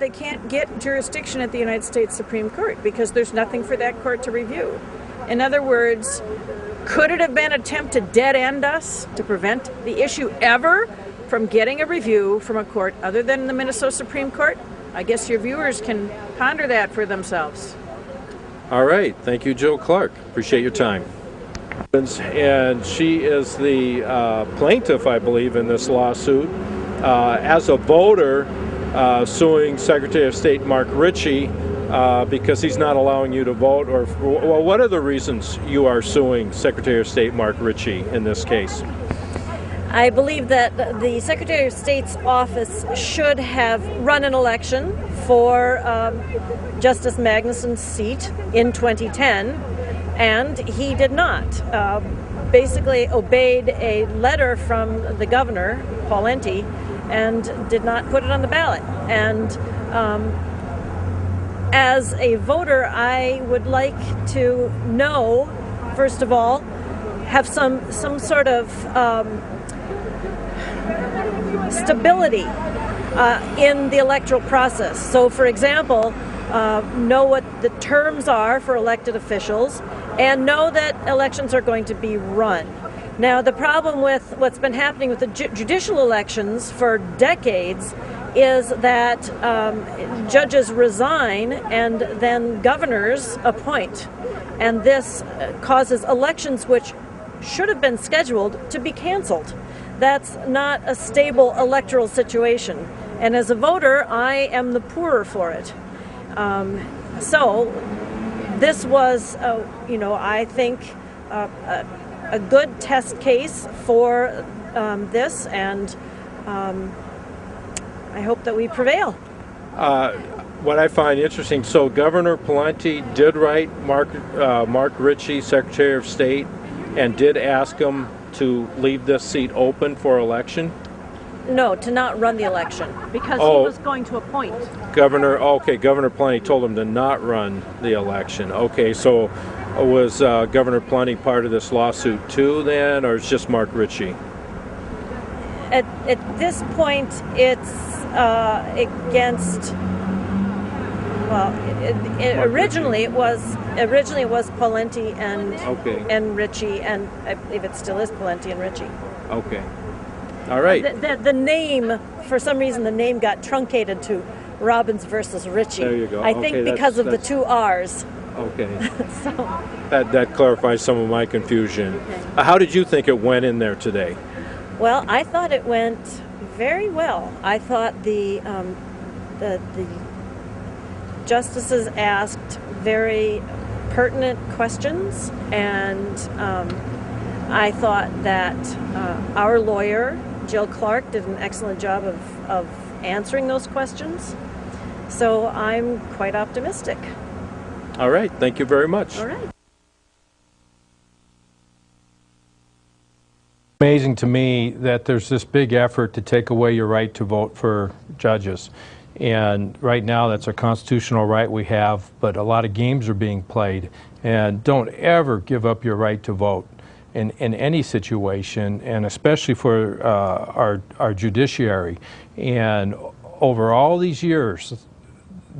they can't get jurisdiction at the United States Supreme Court because there's nothing for that court to review. In other words, could it have been an attempt to dead end us, to prevent the issue ever from getting a review from a court other than the Minnesota Supreme Court? I guess your viewers can ponder that for themselves. All right. Thank you, Jill Clark. Appreciate your time. And she is the plaintiff, I believe, in this lawsuit. As a voter, suing Secretary of State Mark Ritchie because he's not allowing you to vote, or well, what are the reasons you are suing Secretary of State Mark Ritchie in this case? I believe that the Secretary of State's office should have run an election for Justice Magnuson's seat in 2010, and he did not. Basically obeyed a letter from the governor, Pawlenty, and did not put it on the ballot. And as a voter, I would like to know, first of all, have some sort of stability in the electoral process. So, for example, know what the terms are for elected officials and know that elections are going to be run. Now, the problem with what's been happening with the judicial elections for decades is that judges resign and then governors appoint. And this causes elections which should have been scheduled to be canceled. That's not a stable electoral situation. And as a voter, I am the poorer for it. So this was, I think, a good test case for this, and I hope that we prevail. What I find interesting, so Governor Pawlenty did write Mark Ritchie, Secretary of State, and did ask him to leave this seat open for election? No, to not run the election, because he was going to appoint. Governor Pawlenty told him to not run the election. Okay, so was Governor Pawlenty part of this lawsuit too then, or it's just Mark Ritchie? At this point, it's against. Well, originally it was Pawlenty and Ritchie, and I believe it still is Pawlenty and Ritchie. Okay. All right. The name, for some reason, the name got truncated to Robbins versus Ritchie. There you go. I think because of the two R's. Okay. So that clarifies some of my confusion. Okay. How did you think it went in there today? Well, I thought it went very well. I thought the justices asked very pertinent questions, and I thought that our lawyer, Jill Clark, did an excellent job of answering those questions. So I'm quite optimistic. All right. Thank you very much. All right. Amazing to me that there's this big effort to take away your right to vote for judges. And right now that's a constitutional right we have, but a lot of games are being played. And don't ever give up your right to vote in any situation, and especially for our judiciary. And over all these years,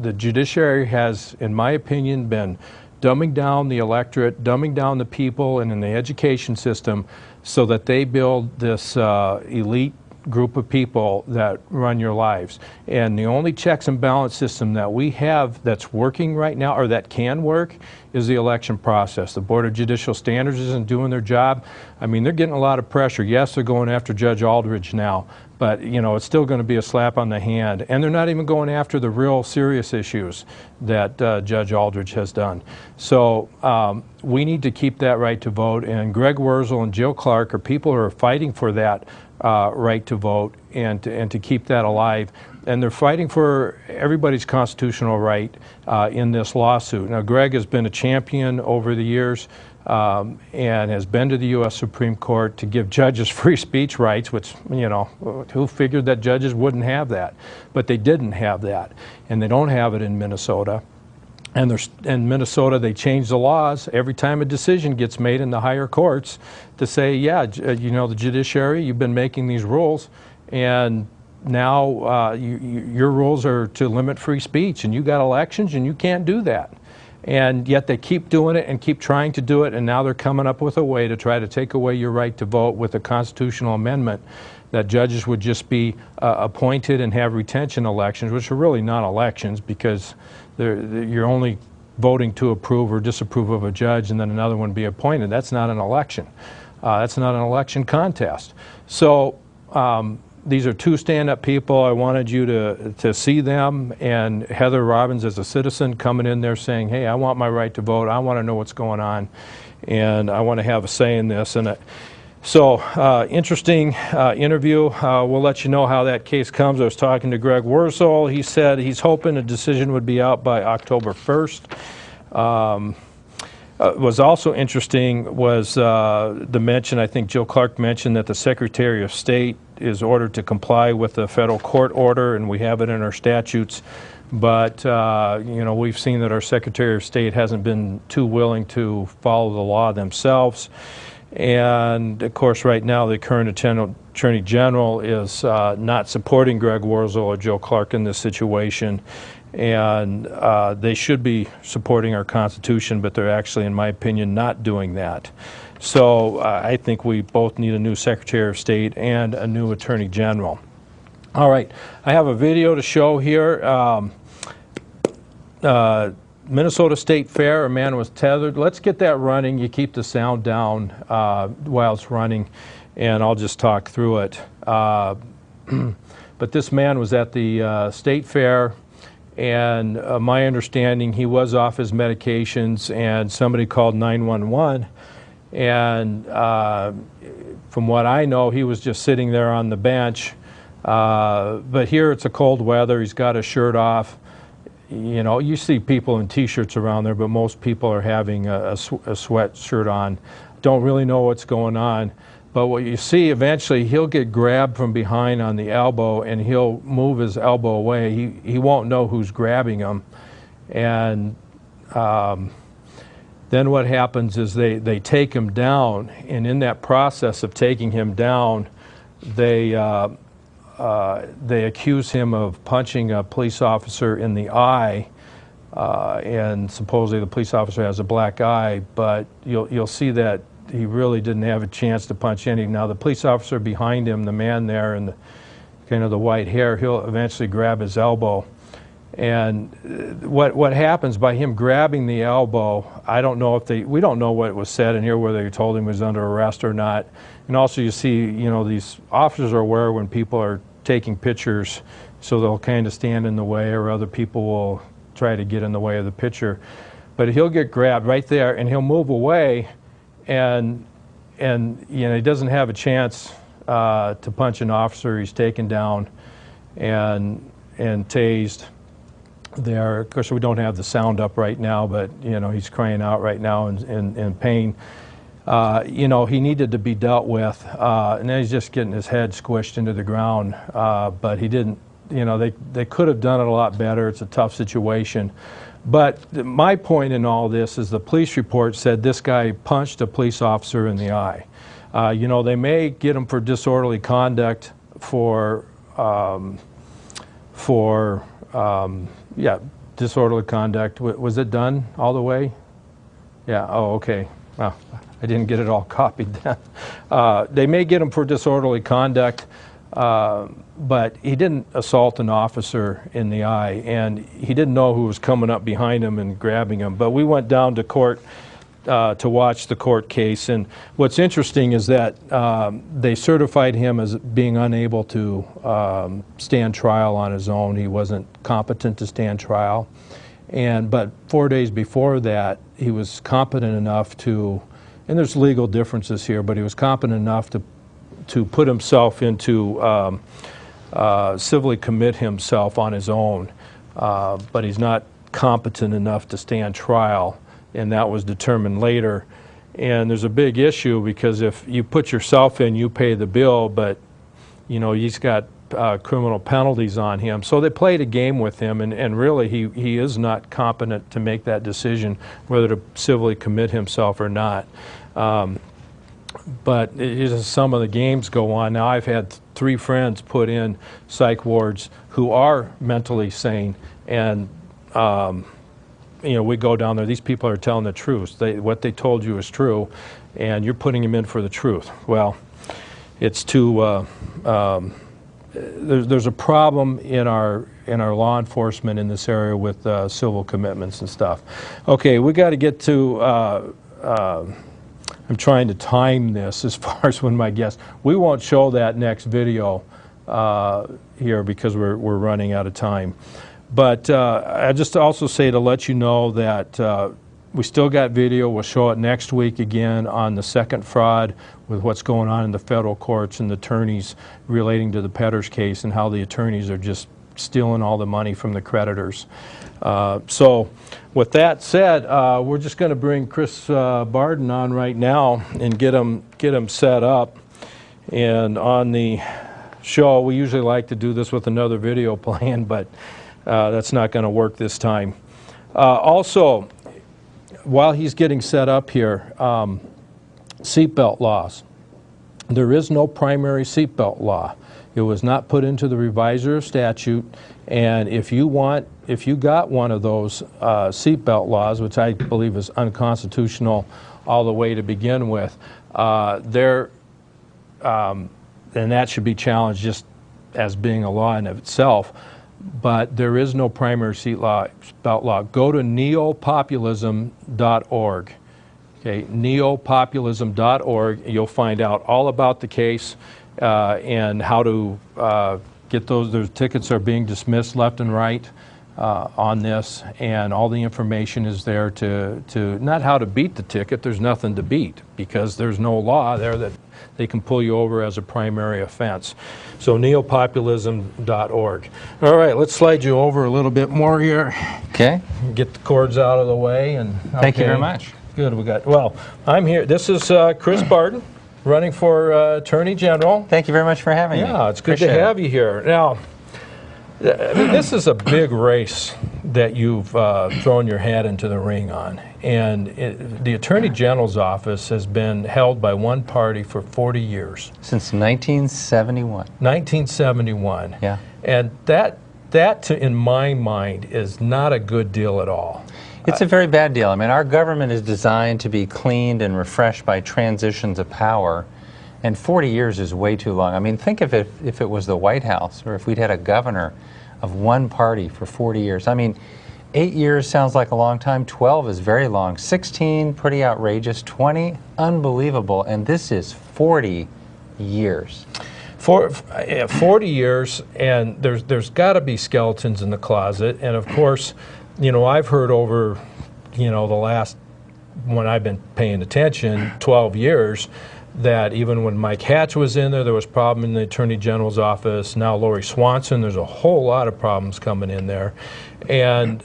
the judiciary has, in my opinion, been dumbing down the electorate, dumbing down the people and in the education system so that they build this elite group of people that run your lives. And the only checks and balance system that we have that's working right now, or that can work, is the election process. The Board of Judicial Standards isn't doing their job. I mean, they're getting a lot of pressure. Yes, they're going after Judge Aldridge now, but it's still going to be a slap on the hand. And they're not even going after the real serious issues that Judge Aldridge has done. So we need to keep that right to vote. And Greg Wurzel and Jill Clark are people who are fighting for that right to vote and to keep that alive. And they're fighting for everybody's constitutional right in this lawsuit. Now, Greg has been a champion over the years and has been to the U.S. Supreme Court to give judges free speech rights, which, who figured that judges wouldn't have that? But they didn't have that, and they don't have it in Minnesota. And in Minnesota, they change the laws every time a decision gets made in the higher courts to say, yeah, the judiciary, you've been making these rules, and now your rules are to limit free speech, and you got elections, and you can't do that. And yet they keep doing it and keep trying to do it, and now they're coming up with a way to try to take away your right to vote with a constitutional amendment that judges would just be appointed and have retention elections, which are really not elections because you're only voting to approve or disapprove of a judge and then another one be appointed. That's not an election. That's not an election contest. So these are two stand-up people. I wanted you to see them, and Heather Robbins as a citizen coming in there saying, hey, I want my right to vote. I want to know what's going on, and I want to have a say in this. And so interesting interview. We'll let you know how that case comes. I was talking to Greg Wurzel. He said he's hoping a decision would be out by October 1st. Was also interesting was the mention, I think Jill Clark mentioned, that the Secretary of State is ordered to comply with the federal court order, and we have it in our statutes. But, you know, we've seen that our Secretary of State hasn't been too willing to follow the law themselves. And, of course, right now the current Attorney General is not supporting Greg Wurzel or Jill Clark in this situation. And they should be supporting our Constitution, but they're actually, in my opinion, not doing that. So I think we both need a new Secretary of State and a new Attorney General. All right, I have a video to show here. Minnesota State Fair, a man was tethered. Let's get that running. You keep the sound down while it's running, and I'll just talk through it. But this man was at the State Fair, and my understanding, he was off his medications, and somebody called 911. And from what I know, he was just sitting there on the bench. But here it's a cold weather. He's got his shirt off. You know, you see people in T-shirts around there, but most people are having a sweatshirt on. Don't really know what's going on. But what you see, eventually, he'll get grabbed from behind on the elbow, and he'll move his elbow away. He won't know who's grabbing him. And then what happens is they take him down, and in that process of taking him down, they accuse him of punching a police officer in the eye, and supposedly the police officer has a black eye, but you'll see that he really didn't have a chance to punch any. Now the police officer behind him, the man there in the kind of the white hair, he'll eventually grab his elbow. And what happens by him grabbing the elbow, I don't know if we don't know what was said in here, whether they told him he was under arrest or not. And also you see, you know, these officers are aware when people are taking pictures, so they'll kind of stand in the way, or other people will try to get in the way of the picture. But he'll get grabbed right there, and he'll move away, and you know, he doesn't have a chance to punch an officer. He's taken down and tased. There, of course, we don't have the sound up right now, but you know, he's crying out right now in pain. You know, he needed to be dealt with, and then he's just getting his head squished into the ground. But he didn't. You know, they could have done it a lot better. It's a tough situation. But my point in all this is the police report said this guy punched a police officer in the eye. You know, they may get him for disorderly conduct yeah, disorderly conduct. Was it done all the way? Yeah, oh, okay. Well, I didn't get it all copied then. They may get him for disorderly conduct, but he didn't assault an officer in the eye, and he didn't know who was coming up behind him and grabbing him. But we went down to court to watch the court case, and what's interesting is that they certified him as being unable to stand trial on his own. He wasn't competent to stand trial, but 4 days before that, he was competent enough to, and there's legal differences here, but he was competent enough to put himself into civilly commit himself on his own, but he's not competent enough to stand trial. And that was determined later. And there's a big issue because if you put yourself in, you pay the bill, but you know, he's got criminal penalties on him. So they played a game with him, and really he is not competent to make that decision whether to civilly commit himself or not. But some of the games go on. Now I've had 3 friends put in psych wards who are mentally sane, and you know, we go down there, these people are telling the truth. What they told you is true, and you're putting them in for the truth. Well, it's too, there's a problem in our law enforcement in this area with civil commitments and stuff. Okay, we got to get to, I'm trying to time this as far as when my guests, we won't show that next video here because we're running out of time. But I just also say to let you know that we still got video. We'll show it next week again on the second fraud with what's going on in the federal courts and the attorneys relating to the Petters case and how the attorneys are just stealing all the money from the creditors. So with that said, we're just going to bring Chris Barden on right now and get him set up. And on the show, we usually like to do this with another video playing, but that's not going to work this time. Also, while he's getting set up here, seatbelt laws. There is no primary seatbelt law. It was not put into the revisor of statute, and if you got one of those seatbelt laws, which I believe is unconstitutional all the way to begin with, then that should be challenged just as being a law in of itself. But there is no primary seatbelt law. Go to neopopulism.org. Okay, neopopulism.org. You'll find out all about the case and how to get those. Those tickets are being dismissed left and right on this, and all the information is there to not how to beat the ticket. There's nothing to beat because there's no law there that they can pull you over as a primary offense. So neopopulism.org. All right, let's slide you over a little bit more here. Okay. Get the cords out of the way. And Thank you very much. Good. We got. Well, I'm here. This is Chris Barden, running for Attorney General. Thank you very much for having me. Yeah, it's good to have you here. Now, I mean, this is a big race that you've thrown your hat into the ring on. And the Attorney General's office has been held by one party for 40 years. Since 1971. 1971. Yeah. And that in my mind, is not a good deal at all. It's a very bad deal. I mean, our government is designed to be cleaned and refreshed by transitions of power. And 40 years is way too long. I mean, think of it if it was the White House, or if we'd had a governor of one party for 40 years. I mean, 8 years sounds like a long time. 12 is very long. 16, pretty outrageous. 20, unbelievable. And this is 40 years. 40 years, and there's got to be skeletons in the closet. And of course, you know, I've heard over, you know, the last, when I've been paying attention, 12 years, that even when Mike Hatch was in there was problem in the Attorney General's office. Now Lori Swanson, there's a whole lot of problems coming in there. And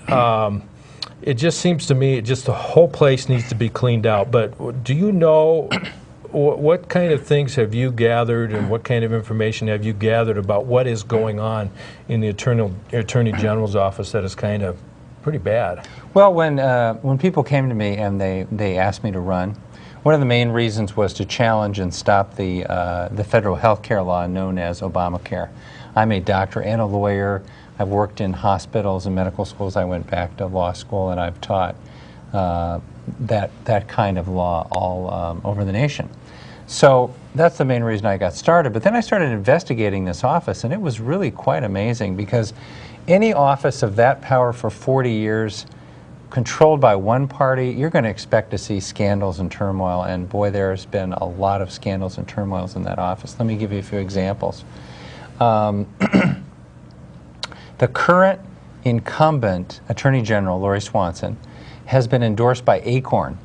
it just seems to me, the whole place needs to be cleaned out. But do you know, what kind of things have you gathered, and what kind of information have you gathered about what is going on in the Attorney General's office that is kind of pretty bad? Well, when people came to me and they asked me to run, one of the main reasons was to challenge and stop the federal health care law known as Obamacare. I'm a doctor and a lawyer. I've worked in hospitals and medical schools. I went back to law school, and I've taught that kind of law all over the nation. So that's the main reason I got started. But then I started investigating this office, and it was really quite amazing, because any office of that power for 40 years, controlled by one party, you're going to expect to see scandals and turmoil. And boy, there's been a lot of scandals and turmoils in that office. Let me give you a few examples. The current incumbent Attorney General, Lori Swanson, has been endorsed by Acorn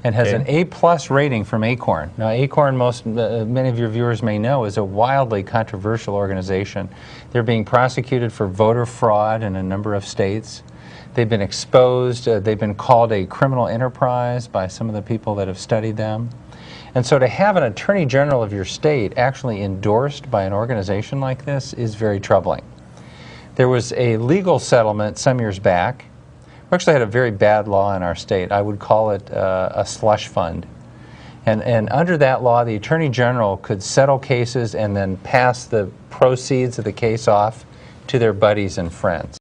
and has an A+ rating from Acorn. Now, Acorn, many of your viewers may know, is a wildly controversial organization. They're being prosecuted for voter fraud in a number of states. They've been exposed. They've been called a criminal enterprise by some of the people that have studied them. And so to have an Attorney General of your state actually endorsed by an organization like this is very troubling. There was a legal settlement some years back. We actually had a very bad law in our state. I would call it a slush fund. And under that law, the Attorney General could settle cases and then pass the proceeds of the case off to their buddies and friends.